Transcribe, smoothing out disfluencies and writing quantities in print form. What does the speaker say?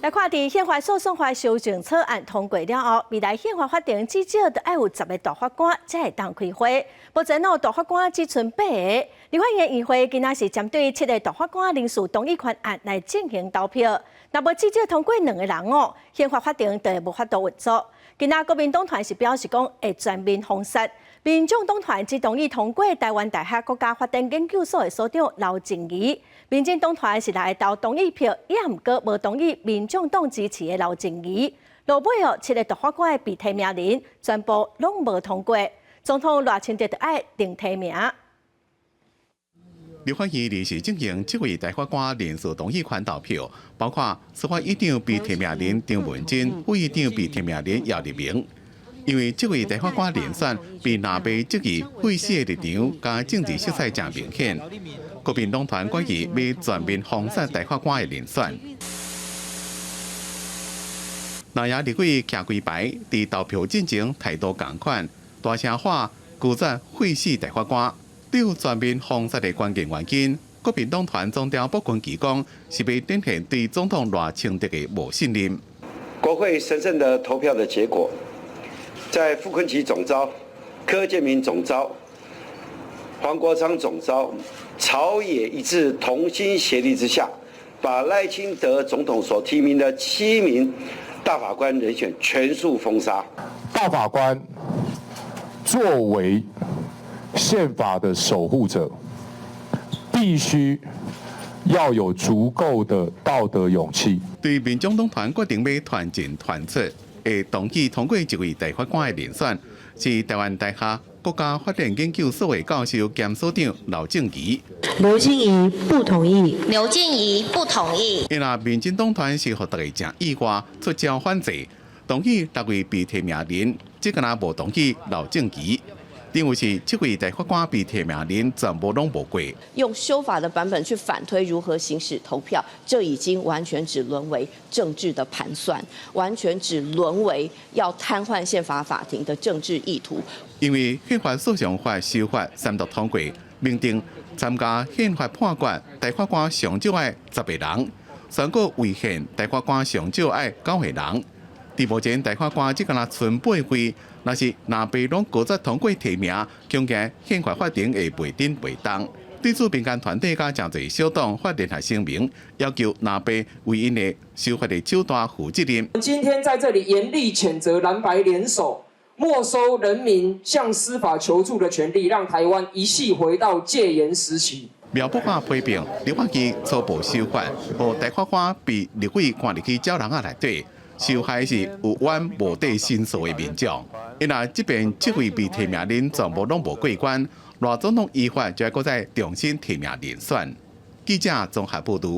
来看伫宪法诉讼法修正草案通过了后，未来宪法法庭至少就要有10个大法官才会当开会。目前大法官只剩8个。立法院议会今仔是针对7个大法官人事动议权案来进行投票。若无至少通过2个人宪法法庭就会无法度运作。今仔国民党团是表示讲会全面封杀。民众党团只同意通过台湾大学国家法典研究所的所长刘静怡。民进党团是来投同意票，也毋过无同意民众党支持的刘静怡。落尾7个大法官的被提名人全部拢无通过，总统赖清德就爱定提名。立法院临时进行7位大法官人事同意权投票，包括司法院长被提名人张文珍、副院长被提名人姚立明。因为这位大法官连选比南北这个废死的立场加政治色彩真明显，国民党团决议要全面封杀大法官的连选。南亚立委徛几排，伫投票进程态度同款，大声喊拒绝废死大法官。对于全面封杀的关键原因，国民党团总召卜坤基讲，是要展现对总统赖清德的无信任。国会神圣的投票的结果。在傅昆萁总召、柯建铭总召、黄国昌总召，朝野一致同心协力之下，把赖清德总统所提名的7名大法官人选全数封杀。大法官作为宪法的守护者，必须要有足够的道德勇气。对民众党团决定要团进团出。会同意通过1位大法官的人选，是台湾大学国家法典研究所的教授兼所长刘静怡。刘静怡不同意。刘静怡不同意。因为民进党团是互大家正意外出招反制，同意6位被提名人，只敢若无同意刘静怡。另外是7位大法官被提名人全部拢无过。用修法的版本去反推如何行使投票，这已经完全只沦为政治的盘算，完全只沦为要瘫痪宪法法庭的政治意图。因为宪法诉讼法修法3读通过，明定参加宪法判决大法官上少爱10个人，全国违宪大法官上少爱9个人。伫目前大法官只敢若剩8位。若是南北拢拒绝通过提名，恐惊宪法法庭会袂顶袂当。对此，民间团体甲真侪小党发联合声明，要求南北为因的修法的手段负责任。今天在这里严厉谴责蓝白联手没收人民向司法求助的权利，让台湾一系回到戒严时期。苗博雅批评立法院初步修法，和大法官被立委赶入去鸟笼仔内底。受害是有冤无底申诉的民众，因为这边7位被提名人全部拢无过关，赖总统依法就要再重新提名人选。记者综合报道。